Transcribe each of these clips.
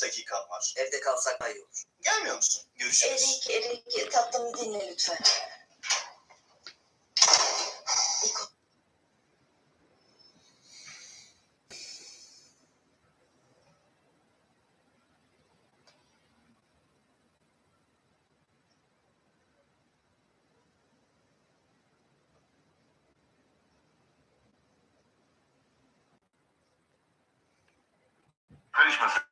Dakikam var. Evde kalsak daha iyi olur. Gelmiyor musun? Görüşürüz. Erik tatlımı dinle lütfen. Karışmasın.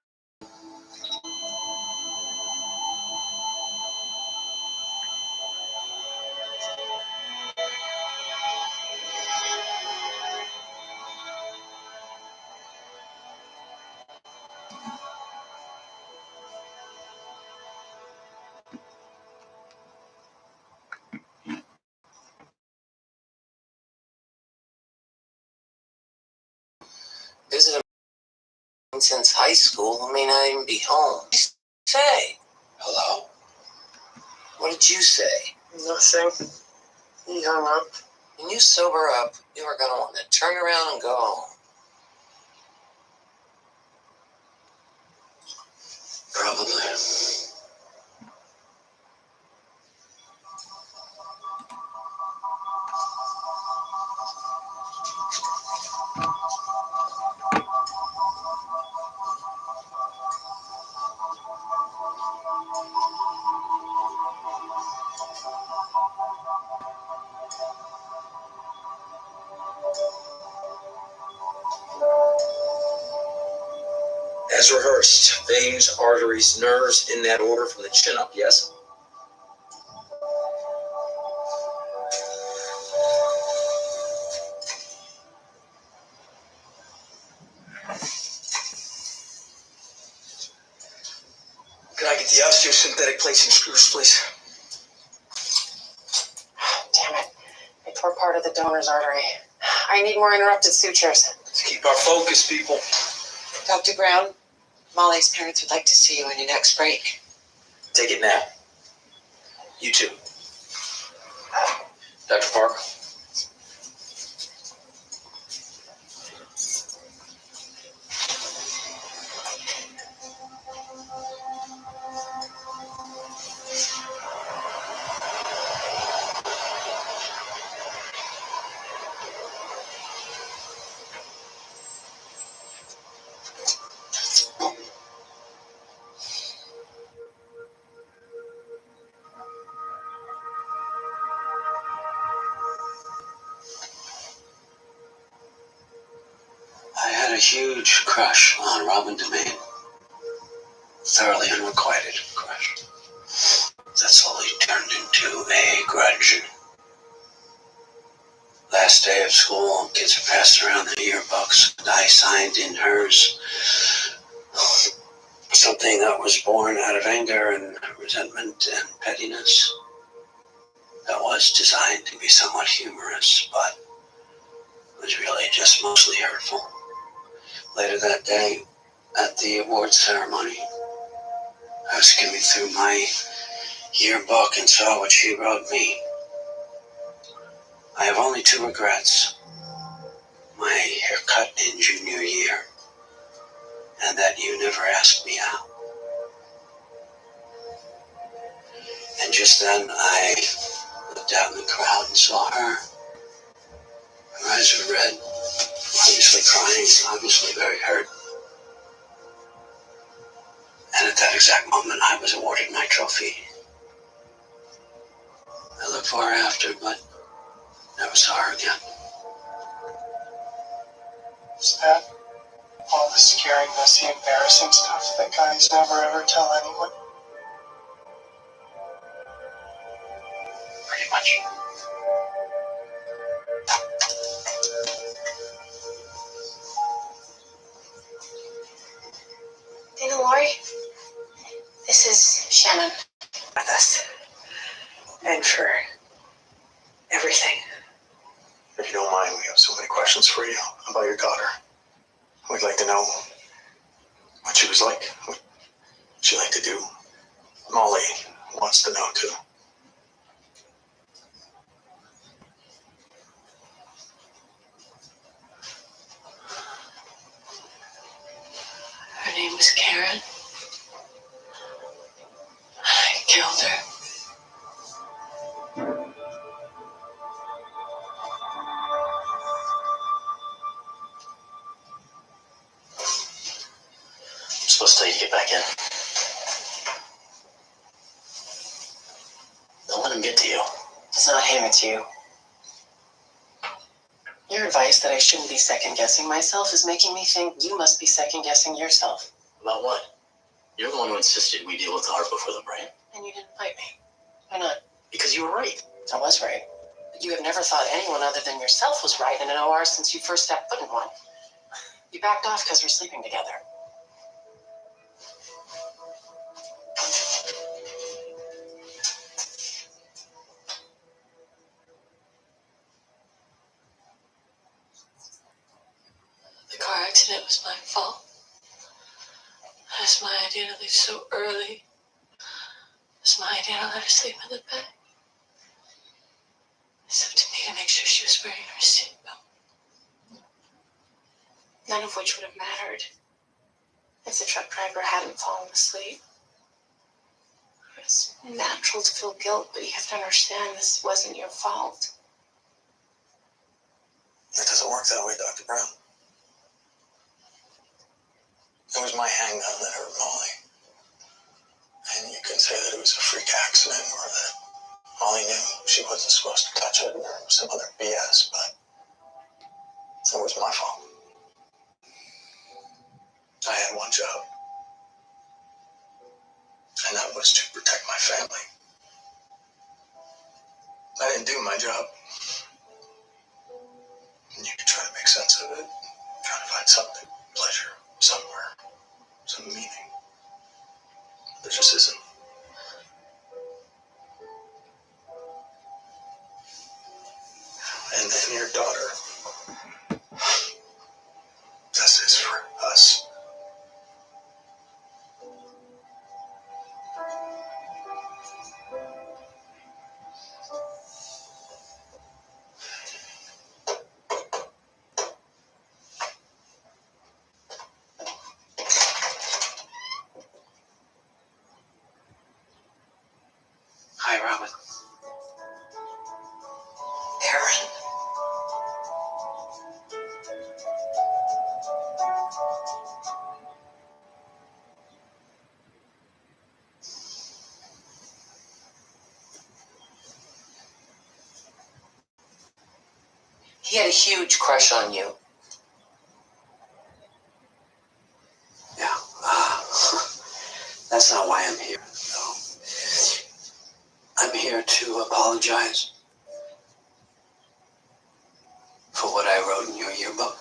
Visited him since high school. May not even be home. What did you say? Hello? What did you say? Nothing. He hung up. When you sober up, you are going to want to turn around and go home. Probably. As rehearsed, veins, arteries, nerves in that order from the chin up, yes? Can I get the osteosynthetic plates and screws, please? Damn it. I tore part of the donor's artery. I need more interrupted sutures. Let's keep our focus, people. Dr. Brown, Molly's parents would like to see you on your next break. Take it now. You too. Dr. Parker. I had a huge crush on Robin Domain. Thoroughly unrequited crush. That slowly turned into a grudge. Last day of school, kids are passing around their yearbooks, and I signed in hers. Something that was born out of anger and resentment and pettiness. That was designed to be somewhat humorous, but was really just mostly hurtful. Later that day, at the awards ceremony, I was skimming through my yearbook and saw what she wrote me. I have only 2 regrets. My haircut in junior year, and that you never asked me out. And just then, I looked out in the crowd and saw her. Her eyes were red, obviously crying, obviously very hurt. And at that exact moment, I was awarded my trophy. I looked for her after, but never saw her again. Is that all the scary, messy, embarrassing stuff that guys never ever tell anyone? Pretty much. You know, Lori, this is Shannon with us. And for everything. If you don't mind, we have so many questions for you about your daughter. We'd like to know what she was like, what she liked to do. Molly wants to know too. Her name was Karen. killed her. I'm supposed to tell you to get back in. Don't let him get to you. It's not him, it's you. Your advice that I shouldn't be second-guessing myself is making me think you must be second-guessing yourself. About what? You're the one who insisted we deal with the heart before the brain. And you didn't fight me. Why not? Because you were right. I was right. But you have never thought anyone other than yourself was right in an OR since you first stepped foot in one. You backed off because we're sleeping together. The car accident was my fault. It was my idea to leave so early. It was my idea to let her sleep in the bed. It's up to me to make sure she was wearing her seatbelt. None of which would have mattered if the truck driver hadn't fallen asleep. It's natural to feel guilt, but you have to understand this wasn't your fault. It doesn't work that way, Dr. Brown. It was my handgun that hurt Molly. And you can say that it was a freak accident or that Molly knew she wasn't supposed to touch it or some other BS, but it was my fault. I had one job, and that was to protect my family. I didn't do my job. And you can try to make sense of it, try to find something, pleasure, somewhere, some meaning. There just isn't. And then your daughter. This is for us. Hi, Robin. Aaron. He had a huge crush on you. Yeah. That's not why I'm here, though. I'm here to apologize for what I wrote in your yearbook.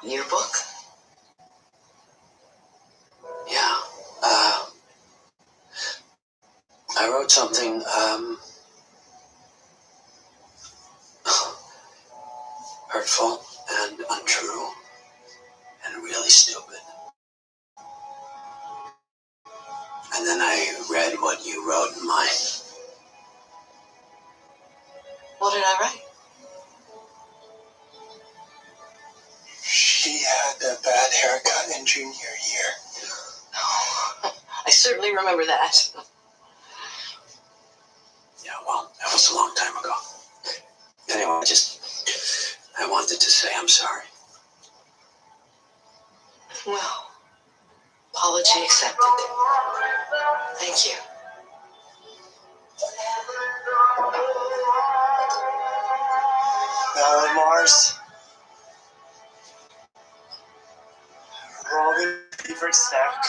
Yearbook? Yeah. I wrote something, hurtful and untrue and really stupid. And then I read what you wrote in mine. What did I write? She had a bad haircut in junior year. Oh, I certainly remember that. Yeah, well, that was a long time ago. Anyway, I wanted to say I'm sorry. Well, apology accepted. Thank you. Now on Mars, Robin favorite snack.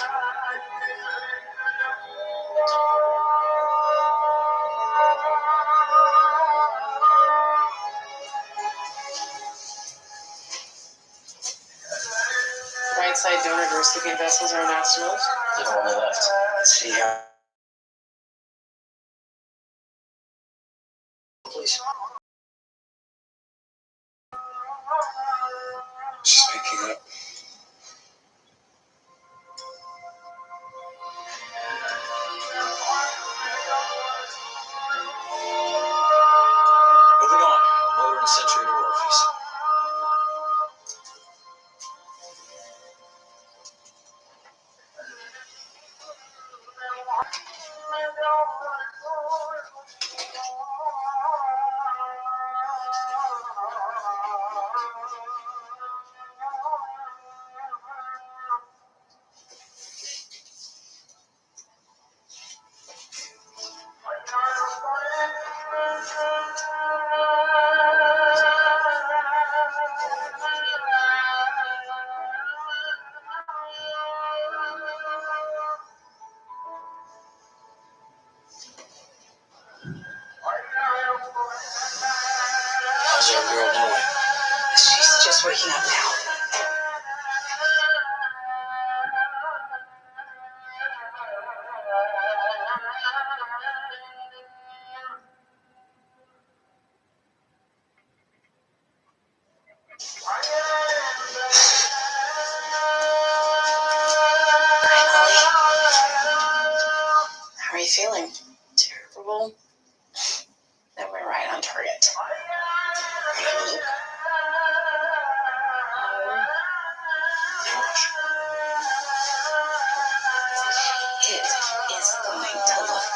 Right side donor to recipient vessels are anastomosis. They've only left. Let's see how. Please. She's picking up. Moving on. Motor and sensory neurorphies. comfortable, then we're right on target. Can I have a look? No rush. It is going to look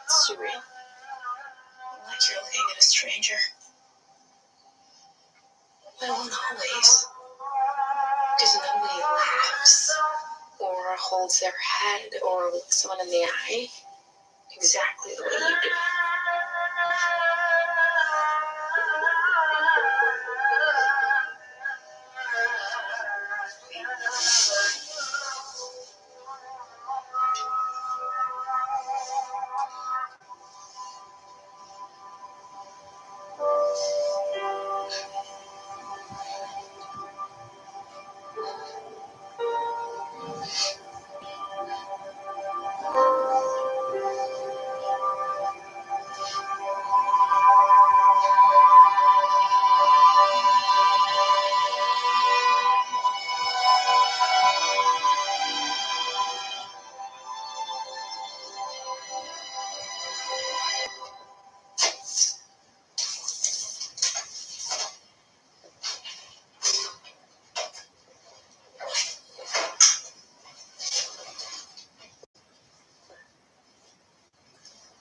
surreal. Like you're looking at a stranger. But it won't always. Because nobody laughs or holds their head or looks someone in the eye exactly the way you do.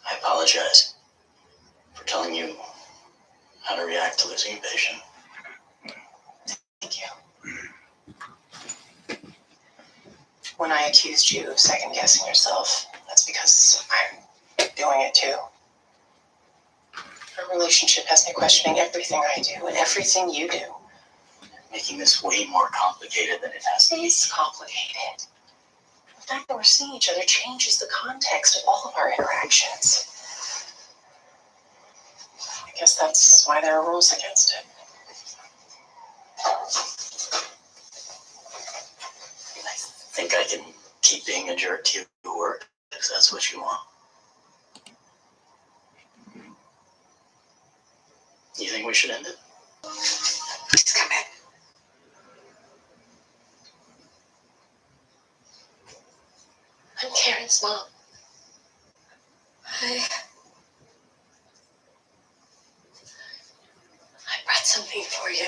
I apologize for telling you how to react to losing a patient. Thank you. When I accused you of second-guessing yourself, that's because I'm doing it too. Our relationship has me questioning everything I do and everything you do. Making this way more complicated than it has to be. It's complicated. The fact that we're seeing each other changes the context of all of our interactions. I guess that's why there are rules against it. I think I can keep being a jerk to you at work, if that's what you want. You think we should end it? Please come in. I'm Karen's mom. I brought something for you.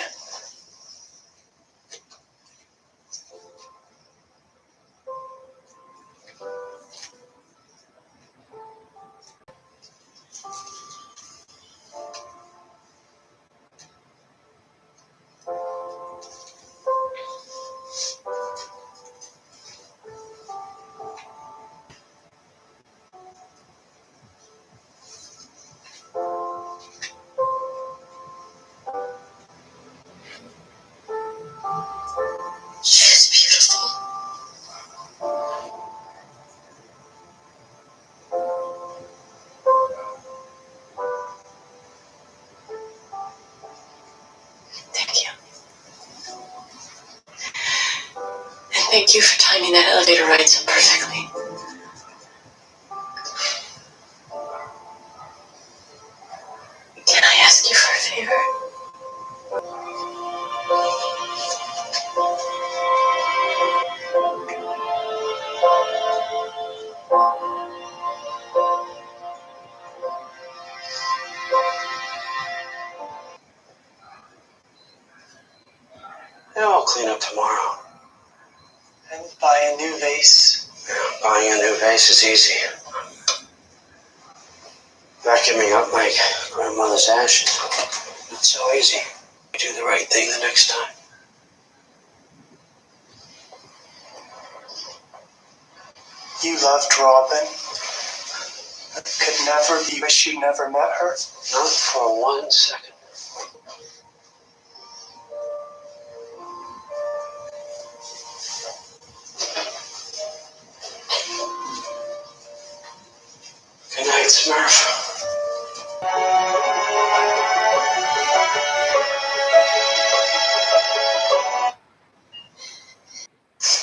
She's beautiful. Thank you. And thank you for timing that elevator ride so perfectly. Can I ask you for a favor? Yeah, I'll clean up tomorrow. And buy a new vase. Buying a new vase is easy. Vacuuming up my grandmother's ashes. It's so easy. You do the right thing the next time. You loved Robin. Could never be wish you never met her. Not for 1 second. Good night, Smurf.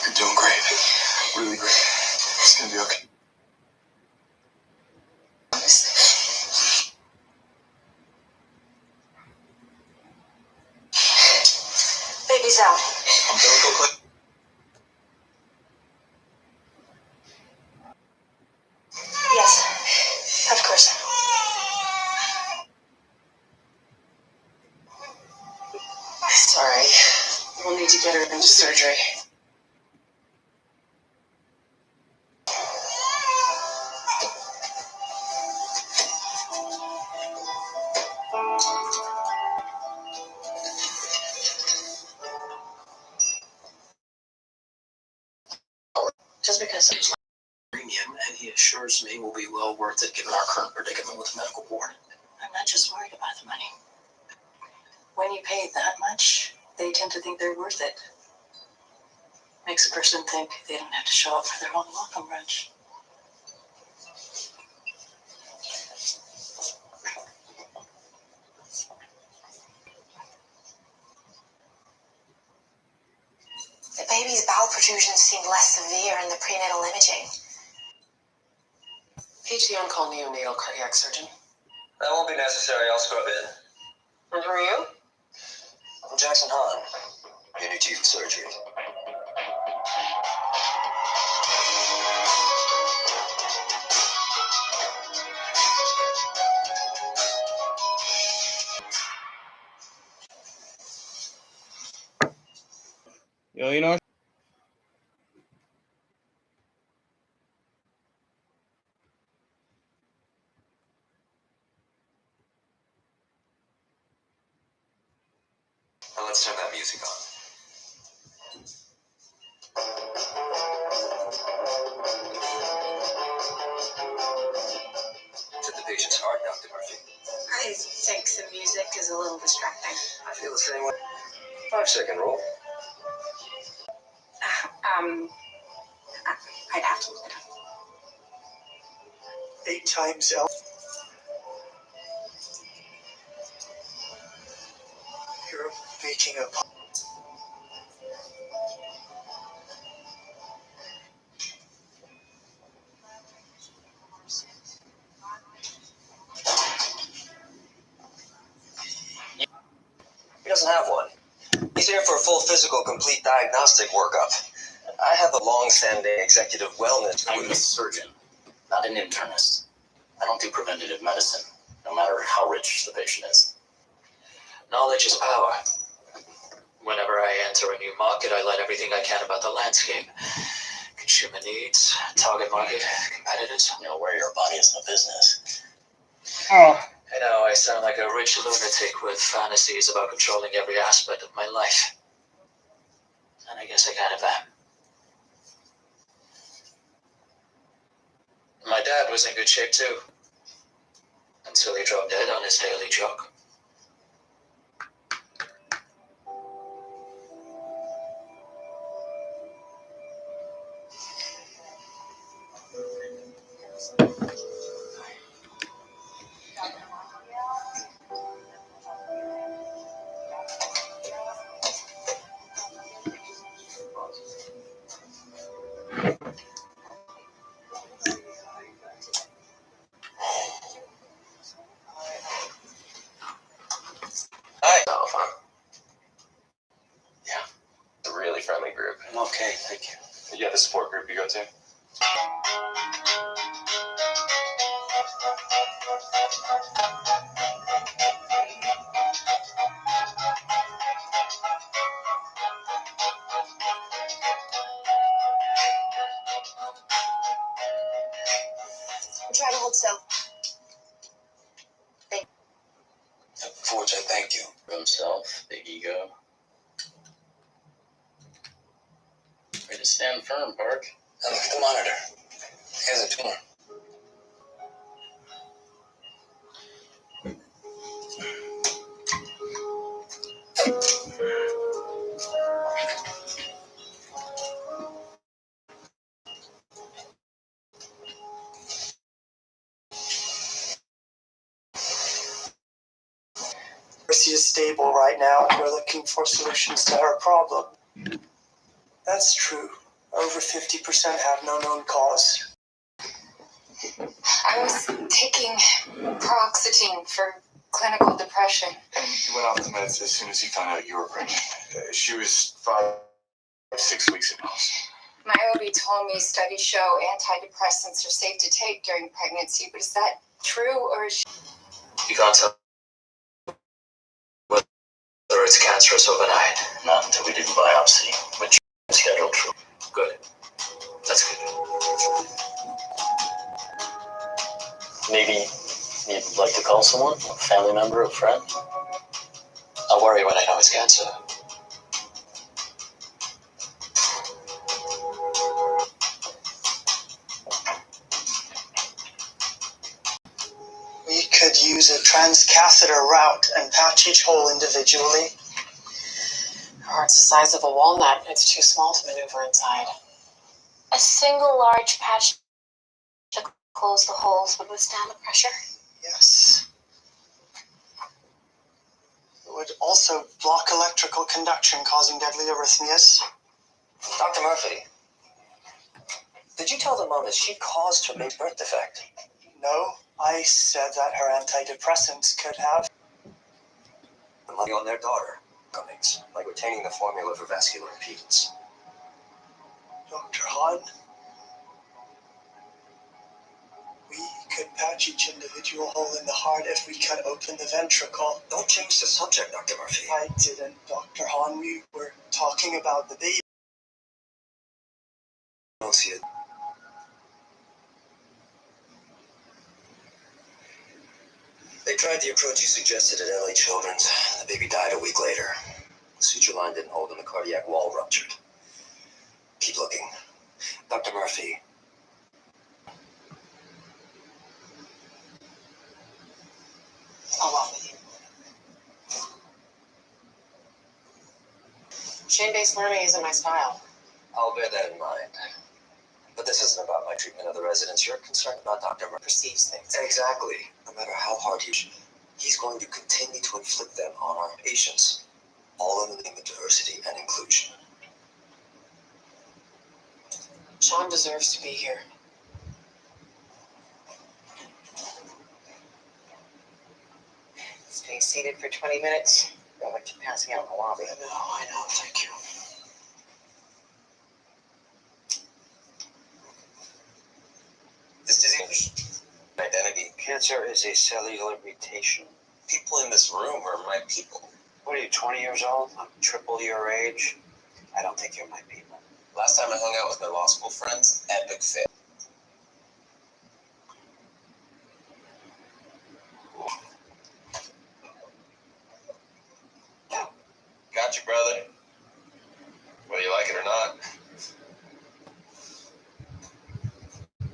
You're doing great. Really great. It's gonna be okay. Baby's out. Umbilical clip. Yes. into surgery. Just because He's like premium, and he assures me will be well worth it given our current predicament with the medical board. I'm not just worried about the money. When you pay that much, they tend to think they're worth it. Makes a person think they don't have to show up for their own welcome brunch. The baby's bowel protrusions seemed less severe in the prenatal imaging. Page the on-call neonatal cardiac surgeon. That won't be necessary. I'll scrub in. And who are you? I'm Jackson Hahn. Any teeth surgery. Yo, you know. Now let's turn that music on. It's at the patient's heart, Dr. Murphy. I think the music is a little distracting. I feel the same way. 5-second roll. I'd have to look it up. 8 times L. You're making a He doesn't have one. He's here for a full physical, complete diagnostic workup. I have a long-standing executive wellness. I'm a surgeon, not an internist. I don't do preventative medicine, no matter how rich the patient is. Knowledge is power. Whenever I enter a new market, I learn everything I can about the landscape. Consumer needs, target market, competitors. You know, where your body is in the business. Oh, I know I sound like a rich lunatic with fantasies about controlling every aspect of my life. And I guess I kind of am. My dad was in good shape too. Until he dropped dead on his daily jog. Hi. Huh? Yeah. It's a really friendly group. I'm okay, thank you. You have a support group you go to? Try to hold still. For which I thank you. For himself, the ego. Way to stand firm, Park. Now look at the monitor. He has a tumor. Mercy is stable right now, and we're looking for solutions to her problem. That's true. Over 50% have no known cause. I was taking paroxetine for clinical depression. And you went off the meds as soon as you found out you were pregnant. She was 6 weeks ago. My OB told me studies show antidepressants are safe to take during pregnancy, but is that true, or is she... You can't tell Whether it's cancerous overnight. Not until we do the biopsy, which is scheduled for. Good. That's good. Maybe you'd like to call someone? A family member, a friend? I'll worry when I know it's cancer. We could use a transcatheter route and patch each hole individually. Her heart's the size of a walnut. It's too small to maneuver inside. A single large patch to close the holes would withstand the pressure. Yes. It would also block electrical conduction, causing deadly arrhythmias. Dr. Murphy, did you tell the mom that she caused her baby's birth defect? No, I said that her antidepressants could have. The money on their daughter. Cummings, like retaining the formula for vascular impedance. Dr. Hahn, we could patch each individual hole in the heart if we cut open the ventricle. Don't change the subject, Dr. Murphy. I didn't, Dr. Hahn. We were talking about the baby. I don't see it. They tried the approach you suggested at LA Children's. The baby died a week later. The suture line didn't hold and the cardiac wall ruptured. Keep looking. Dr. Murphy. I'll walk with you. Shame-based learning isn't my style. I'll bear that in mind. But this isn't about my treatment of the residents. You're concerned about Dr. Murphy. Perceives things. Exactly. No matter how hard he's going to continue to inflict them on our patients. All in the name of diversity and inclusion. Sean deserves to be here. Stay seated for 20 minutes. Feel like you're passing out in the lobby. I know, thank you. This disease, identity. Cancer is a cellular mutation. People in this room are my people. What are you, 20 years old? I'm triple your age. I don't think you're my people. Last time I hung out with my law school friends, epic fail. Gotcha, brother. Whether you like it or not.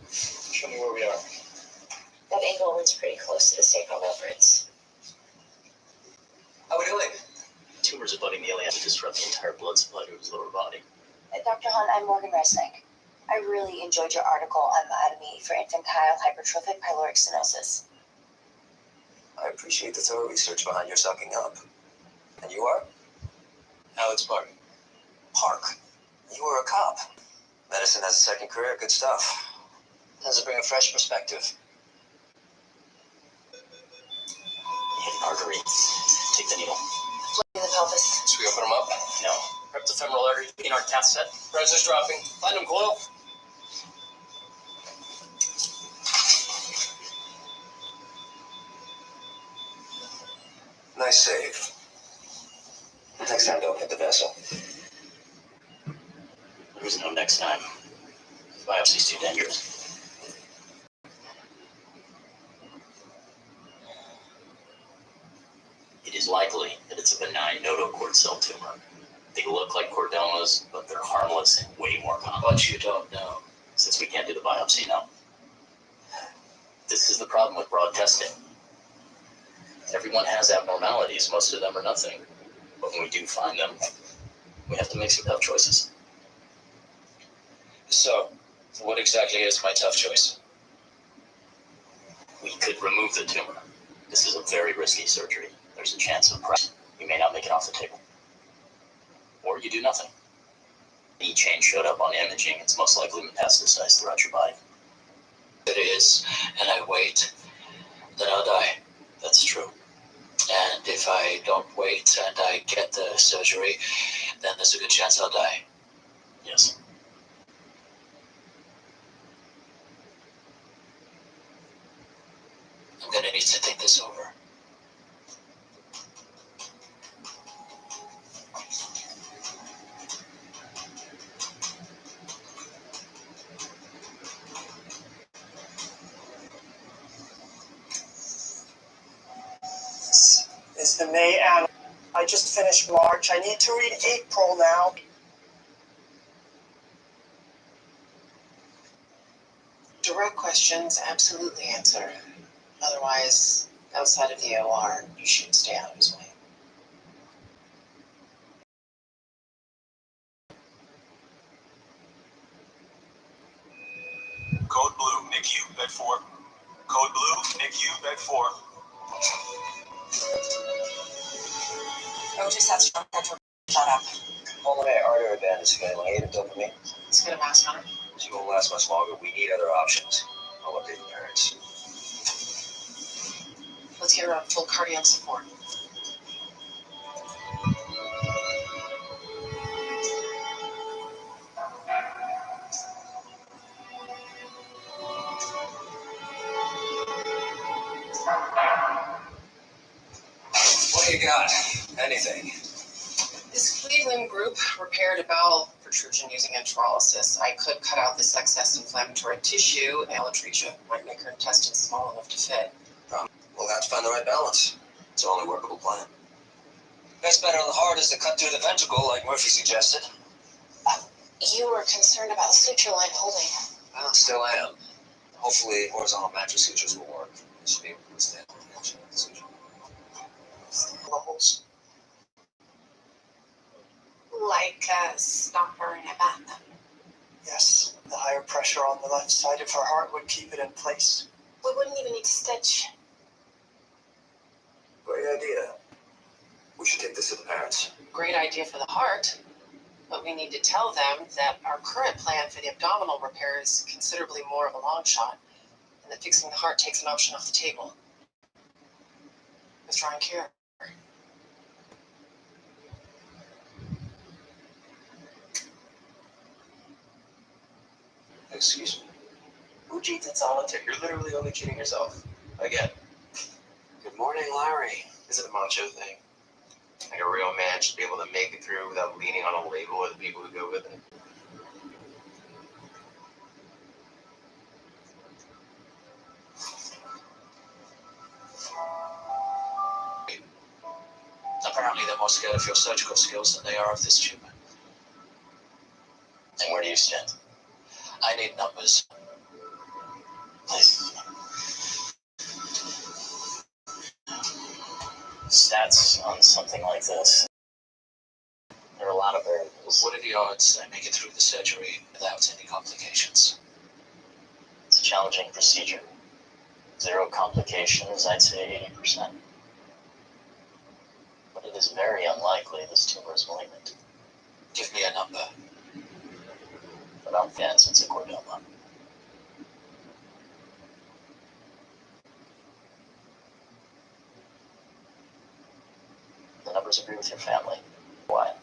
Show me where we are. That angle is pretty close to the sacral reference. How we doing? Tumors abutting the ilium to disrupt the entire blood supply to his lower body. Dr. Hahn, I'm Morgan Resnick. I really enjoyed your article on anatomy for infantile hypertrophic pyloric stenosis. I appreciate the thorough research behind your sucking up. And you are? Alex Park. Park? You were a cop. Medicine has a second career, good stuff. Does it bring a fresh perspective? Hit an artery. Take the needle. In the pelvis. Should we open them up? No. Prep the femoral artery in our cath set. Pressure's dropping. Platinum coil. Nice save. Next time, don't hit the vessel. There's no next time. Biopsy's too dangerous. It is likely that it's a benign notochord cell tumor. They look like chordomas, but they're harmless and way more common. But you don't know. Since we can't do the biopsy now. This is the problem with broad testing. Everyone has abnormalities, most of them are nothing. But when we do find them, we have to make some tough choices. So, what exactly is my tough choice? We could remove the tumor. This is a very risky surgery. There's a chance of price. You may not make it off the table. Or you do nothing. Any change showed up on imaging, it's most likely metastasized throughout your body. It is, and I wait, then I'll die. That's true. And if I don't wait and I get the surgery, then there's a good chance I'll die. Yes. I'm gonna need to think this over. It's the May and I just finished March. I need to read April now. Direct questions, absolutely answer. Otherwise, outside of the OR, you should stay out of his way. Code blue, NICU, bed 4. Code blue, NICU, bed 4. Oh, just that's shut up. Pulmonary artery bandage failing. Aid of dopamine. Let's get a mask on her. She won't last much longer. We need other options. I'll update the parents. Let's get her on full cardiac support. What do you got? Anything? This Cleveland group repaired a bowel protrusion using enterolysis. I could cut out this excess inflammatory tissue, and allotrichia might make her intestines small enough to fit. We'll have to find the right balance. It's the only workable plan. Best bet on the heart is to cut through the ventricle, like Murphy suggested. You were concerned about suture line holding. Well, still am. Hopefully, horizontal mattress sutures will work. It should be able to withstand the tension of the suture. Levels. Like a stopper in a bath. Yes, the higher pressure on the left side of her heart would keep it in place. We wouldn't even need to stitch. Great idea. We should take this to the parents. Great idea for the heart, but we need to tell them that our current plan for the abdominal repair is considerably more of a long shot, and that fixing the heart takes an option off the table. Withdrawing care. Excuse me. Who cheats in solitaire? You're literally only cheating yourself. Again. Good morning, Larry. Is it a macho thing? Like a real man should be able to make it through without leaning on a label or the people who go with it. Apparently they're more scared of your surgical skills than they are of this tumor. And where do you stand? I need numbers. Please. Stats on something like this. There are a lot of variables. What are the odds I make it through the surgery without any complications? It's a challenging procedure. 0 complications, I'd say 80%. But it is very unlikely this tumor is malignant. Give me a number. About 10 since a chordoma. The numbers agree with your family. Why?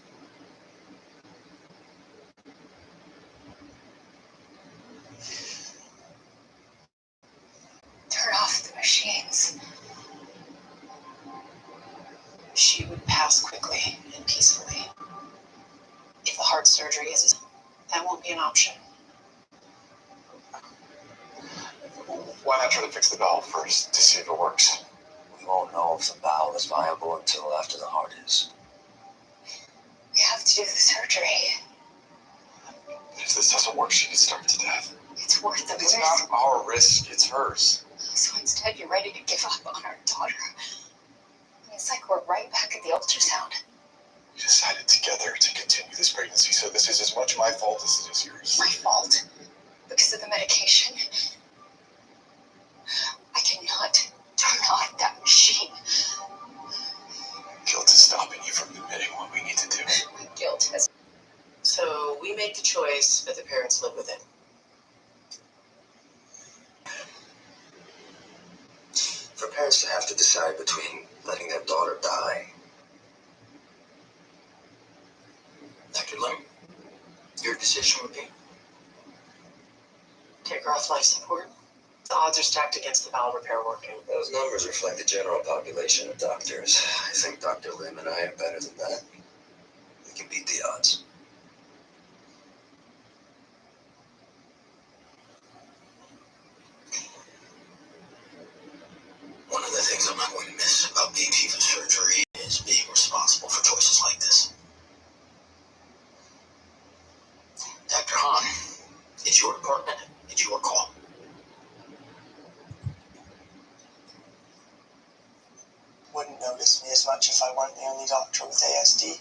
Turn off the machines. She would pass quickly and peacefully. If the heart surgery is, that won't be an option. Why not try to fix the valve first to see if it works? We won't know if the bowel is viable until after the heart is. We have to do the surgery. If this doesn't work, she could starve to death. It's worth the It's risk. not our risk, it's hers. So instead, you're ready to give up on our daughter. It's like we're right back at the ultrasound. We decided together to continue this pregnancy, so this is as much my fault as it is yours. My fault. Because of the medication. I cannot turn off that machine. Guilt is stopping you from admitting what we need to do. My guilt has. So we make the choice, but the parents live with it. For parents to have to decide between letting their daughter die. Dr. Lim, your decision would be? Take her off life support. The odds are stacked against the bowel repair working. Those numbers reflect the general population of doctors. I think Dr. Lim and I are better than that. We can beat the odds. One of the things I'm not going to miss about being chief of surgery apartment? Did you recall? Wouldn't notice me as much if I weren't the only doctor with ASD.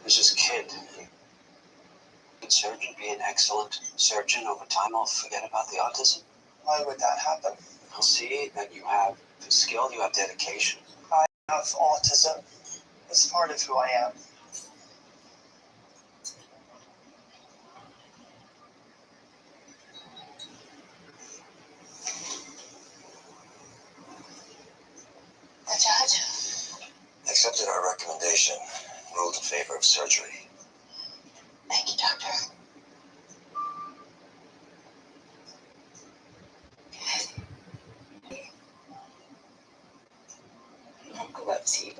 There's this kid. Good surgeon, be an excellent surgeon. Over time, I'll forget about the autism. Why would that happen? I'll see that you have the skill, you have dedication. I have autism. It's part of who I am. The judge? Accepted our recommendation. Ruled in favor of surgery. Thank you, doctor. Uncle loves you.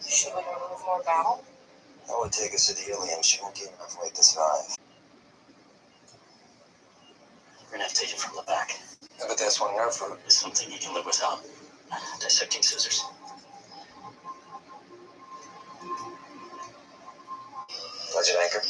Should we remove more bowel? That would take us to the ilium. She won't gain enough weight to survive. We're gonna have to take it from the back. Yeah, but that's one nerve root. It's something you can live without. Dissecting scissors. Legend anchor.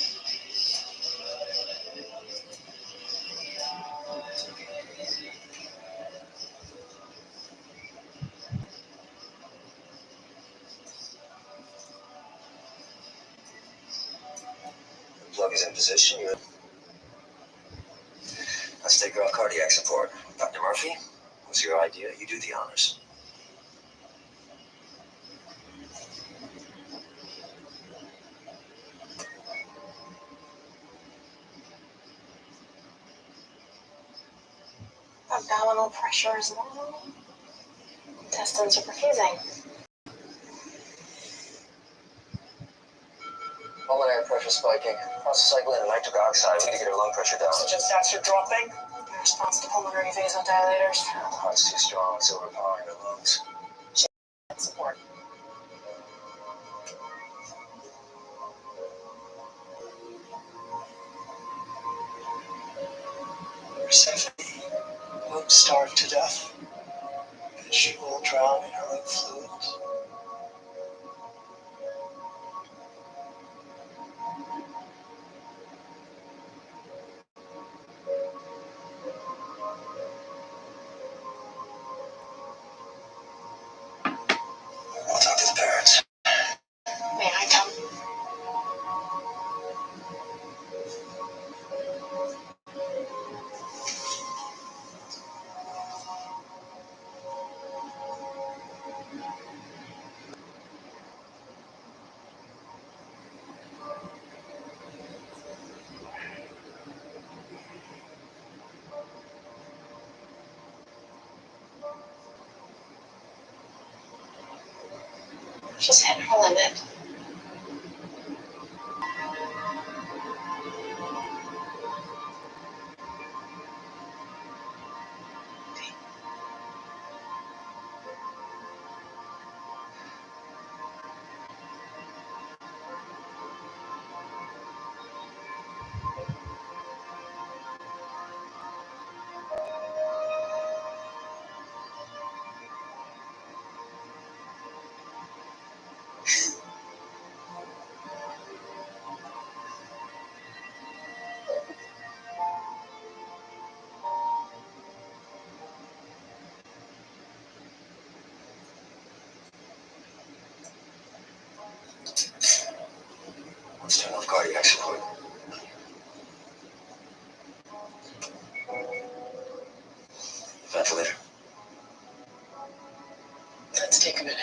The plug is in position. Let's take her off cardiac support. Dr. Murphy, what's your idea? You do the honors. Abdominal pressure is low. Intestines are perfusing. Pulmonary pressure spiking. Prostacyclin and nitric oxide. We need to get her lung pressure down. Oxygen stats are dropping. In response to pulmonary vasodilators. Heart's too strong. It's overpowering her lungs. Support. Persephone won't starve to death. But she will drown in her own fluids. I'll talk to the parents. May I come? She's hit her limit. Let's turn off cardiac support. Ventilator. Let's take a minute.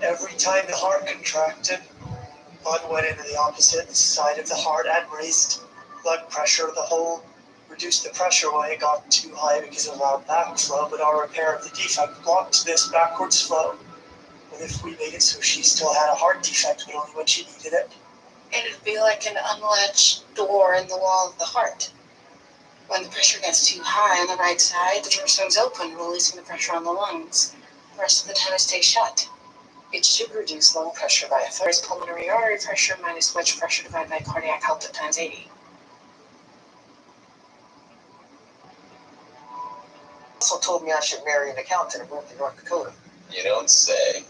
Every time the heart contracted, blood went into the opposite side of the heart and raised blood pressure. The hole reduced the pressure when it got too high because of our backflow, but our repair of the defect blocked this backwards flow. And if we made it so she still had a heart defect, but only when she needed it. It'd be like an unlatched door in the wall of the heart. When the pressure gets too high on the right side, the door swings open, releasing the pressure on the lungs. The rest of the time it stays shut. It should reduce lung pressure by a third. Pulmonary artery pressure minus wedge pressure divided by cardiac output times 80. Also told me I should marry an accountant and move to North Dakota. You don't say.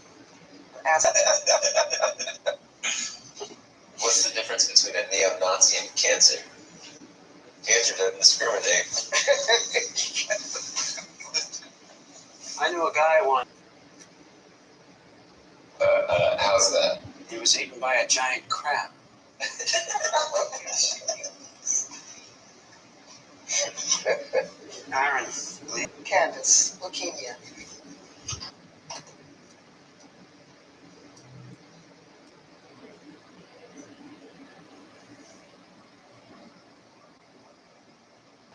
What's the difference between a neo-Nazi and cancer? Cancer doesn't discriminate. I knew a guy once. How's that? He was eaten by a giant crab. Aaron, Candace, leukemia.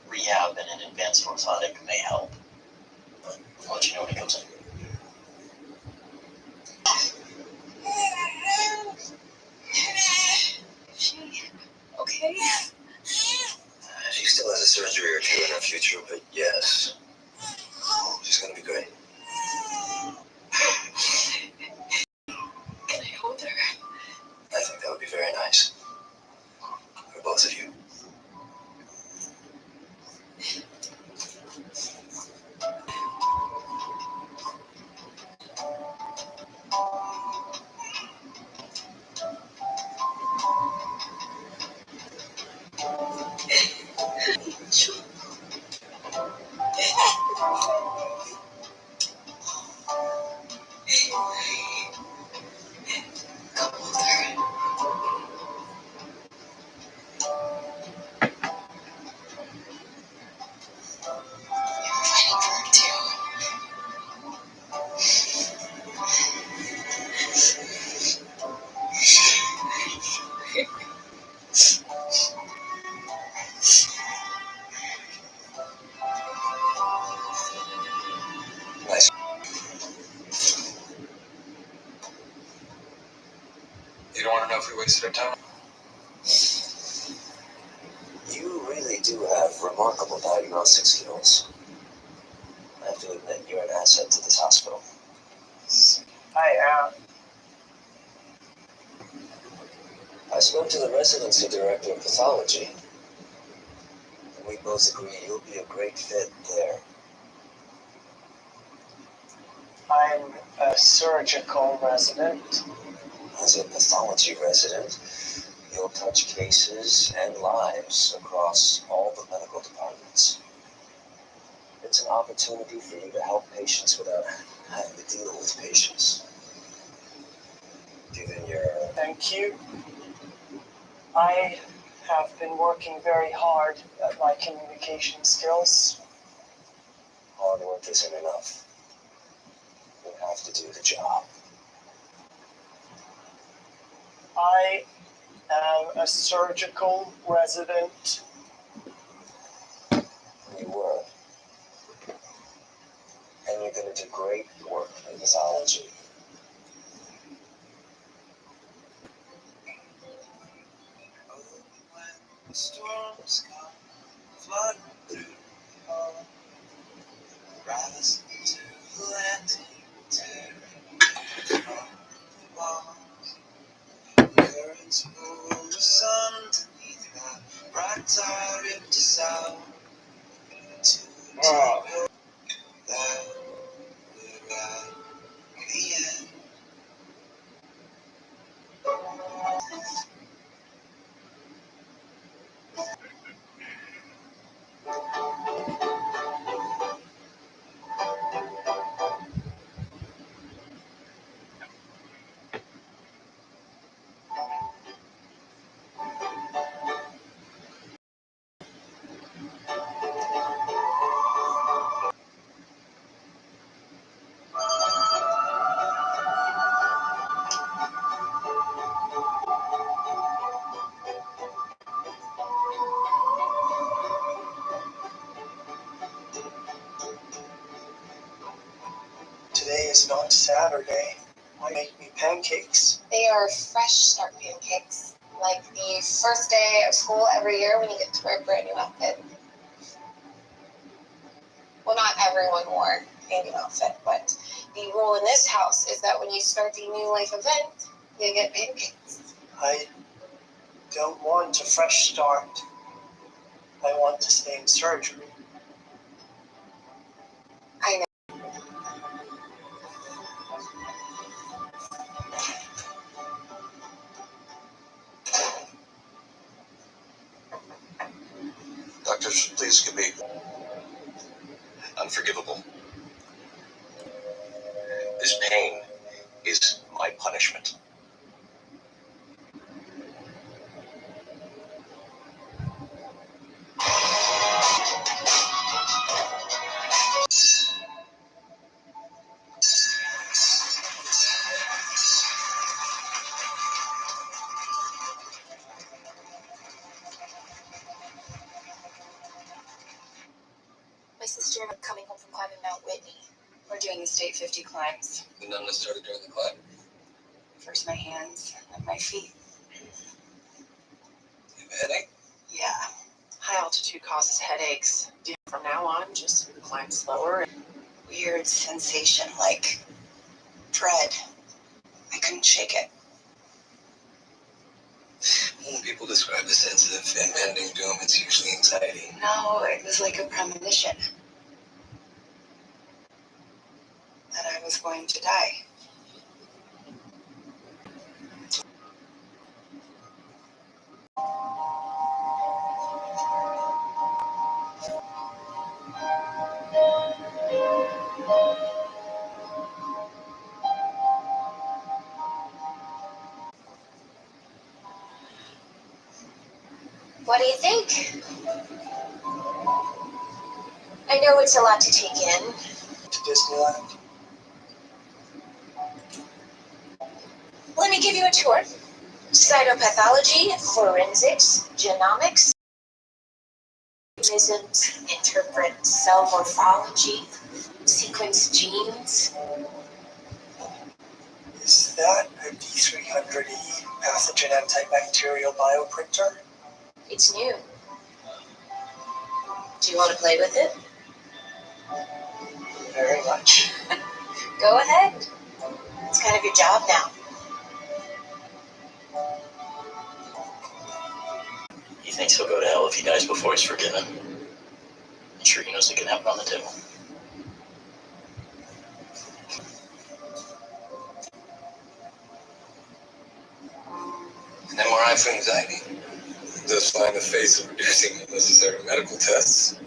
Rehab and an advanced orthotic may help. But I'll let you know when it comes in. Okay. She still has a surgery or two in her future, but yes, she's gonna be great. Can I hold her? I think that would be very nice for both of you. Come hold her. You're fighting for her too. Nice. You don't want to know if we wasted our time? You really do have remarkable diagnostic skills. I have to admit, you're an asset to this hospital. I I spoke to the residency director of pathology, and we both agree you'll be a great fit there. I'm a surgical resident. As a pathology resident, you'll touch cases and lives across all the medical departments. It's an opportunity for you to help patients without having to deal with patients. Given your... Thank you. I have been working very hard at my communication skills. hard work isn't enough. You have to do the job. I am a surgical resident. You were. And you're going to do great work in pathology. When storms come flooding through, rise to landing, to currents move us underneath that bright tide ripped us out to Oh, that we're at the end. Saturday. I make me pancakes. They are fresh start pancakes, like the first day of school every year when you get to wear a brand new outfit. Well, not everyone wore a new outfit, but the rule in this house is that when you start the new life event, you get pancakes. I don't want a fresh start. I want to stay in surgery. I know. Doctors, please give me unforgivable. This pain is my punishment. My sister and I are coming home from climbing Mount Whitney. We're doing the state 50 climbs. The numbness started during the climb. First my hands, then my feet. You have a headache? Yeah. High altitude causes headaches. From now on, just climb slower. Weird sensation like dread. I couldn't shake it. When people describe a sense of impending doom, it's usually anxiety. No, it was like a premonition that I was going to die. What do you think? I know it's a lot to take in. To Disneyland. Let me give you a tour. Cytopathology, forensics, genomics, mechanisms, interpret cell morphology, sequence genes. Is that a D300E pathogen antibacterial bioprinter? It's new. Do you want to play with it? Very much. Go ahead. It's kind of your job now. He thinks he'll go to hell if he dies before he's forgiven. I'm sure he knows it can happen on the table. An MRI for anxiety. It does fly in the face of reducing unnecessary medical tests.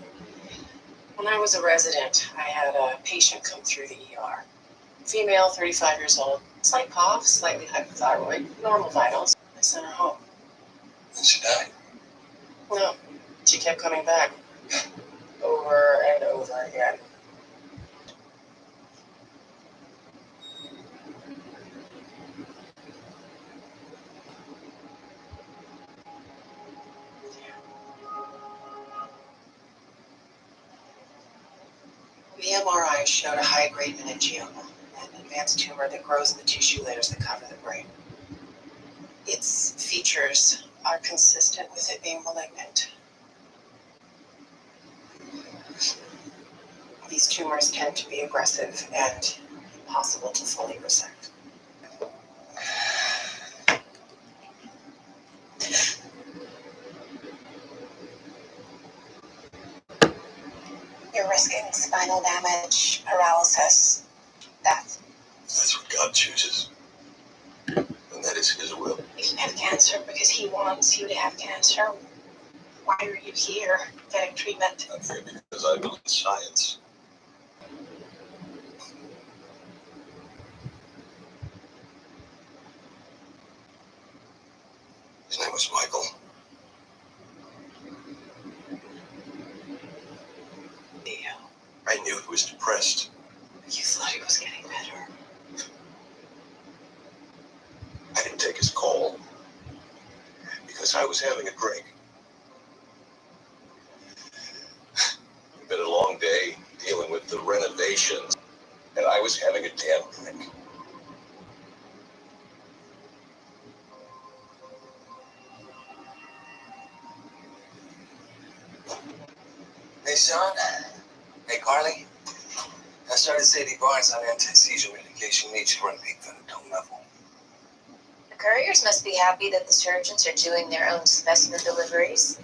When I was a resident, I had a patient come through the ER. Female, 35 years old. Slight cough, slightly hypothyroid, normal vitals. I sent her home. And she died. No, she kept coming back. Over and over again. The MRI showed a high-grade meningioma, an advanced tumor that grows in the tissue layers that cover the brain. Its features are consistent with it being malignant. These tumors tend to be aggressive and impossible to fully resect. You're risking spinal damage, paralysis, death. That's what God chooses. And that is his will. You have cancer because he wants you to have cancer. Why are you here getting treatment? I'm here because I believe in science. His name was Michael. I knew he was depressed. You thought he was getting better. I didn't take his call because I was having a drink. It's been a long day dealing with the renovations, and I was having a damn drink. Sean. Hey, Carly. I started Sadie Barnes on anti-seizure medication. Need you to run peak on a dome level. The couriers must be happy that the surgeons are doing their own specimen deliveries.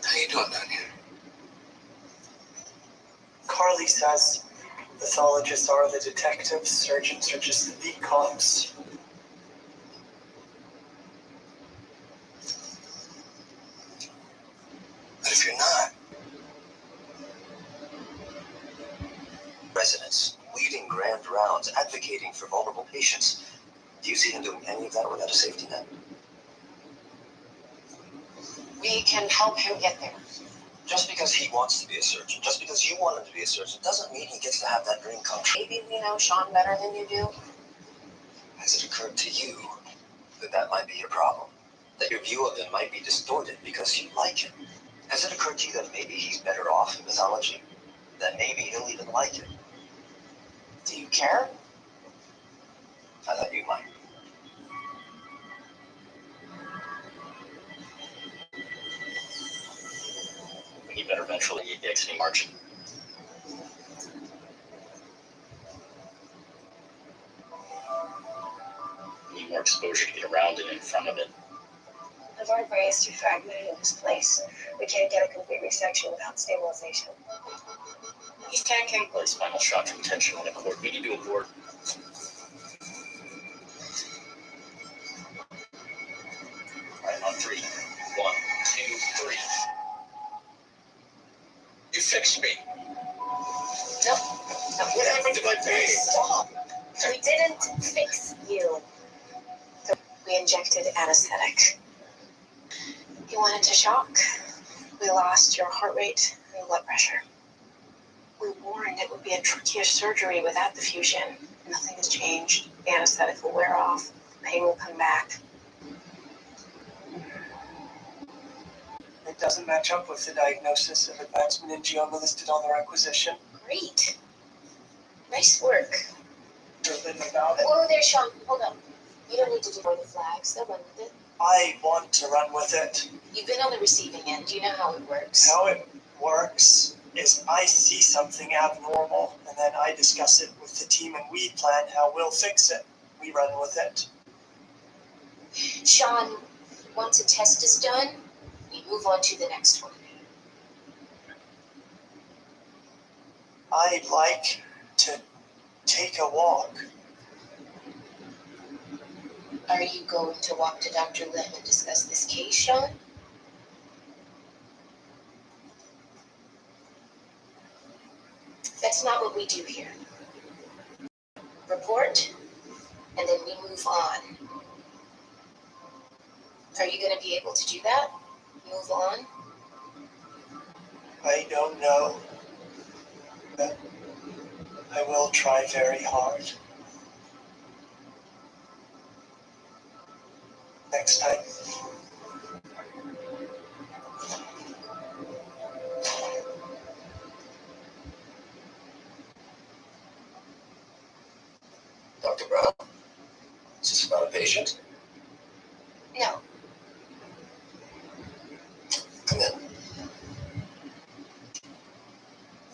How you doing down here? Carly says pathologists are the detectives, surgeons are just the cops. But if you're not, Residents, leading grand rounds, advocating for vulnerable patients. Do you see him doing any of that without a safety net? We can help him get there. Just because he wants to be a surgeon, just because you want him to be a surgeon, doesn't mean he gets to have that dream come true. Maybe we know Sean better than you do. Has it occurred to you that that might be your problem? That your view of him might be distorted because you like him? Has it occurred to you that maybe he's better off in pathology? That maybe he'll even like it? Do you care? I thought you might. He better eventually get the exiting margin. Need more exposure to get around and in front of it. The vertebrae is too fragmented in this place. We can't get a complete resection without stabilization. He's tanking. Place spinal shock from tension on the cord. We need to abort. Right, on 3. 1, 2, 3. you fixed me. No, What happened to my pain? stop. We didn't fix you. We injected anesthetic. You went into shock. We lost your heart rate and your blood pressure. We warned it would be a trickier surgery without the fusion. Nothing has changed. The anesthetic will wear off. Pain will come back. It doesn't match up with the diagnosis of advanced meningioma listed on the requisition. Great. Nice work. Driven about it. Oh, there's Sean. Hold on. You don't need to do the flags. They'll run with it. I want to run with it. You've been on the receiving end. You know how it works. How it works is I see something abnormal, and then I discuss it with the team, and we plan how we'll fix it. We run with it. Sean, once a test is done, we move on to the next one. I'd like to take a walk. Are you going to walk to Dr. Lim and discuss this case, Sean? That's not what we do here. Report, and then we move on. Are you going to be able to do that? Move on? I don't know, but I will try very hard. Next time. Dr. Brown? Is this about a patient? No. Come in.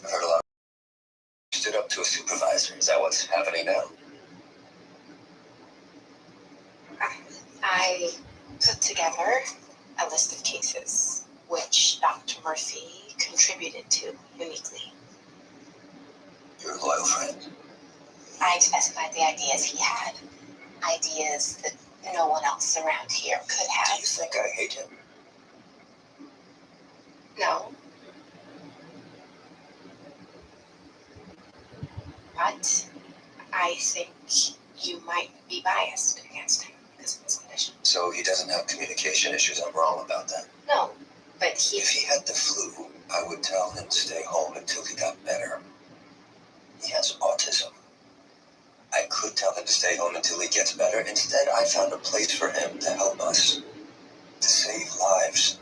I've heard a lot. You stood up to a supervisor. Is that what's happening now? I put together a list of cases which Dr. Murphy contributed to uniquely. You're a loyal friend. I specified the ideas he had, ideas that no one else around here could Do have. you think I hate him? No. But I think you might be biased against him because of his condition. So he doesn't have communication issues. I'm wrong about that. No, but If he had the flu, I would tell him to stay home until he got better. He has autism. I could tell him to stay home until he gets better. Instead, I found a place for him to help us, to save lives.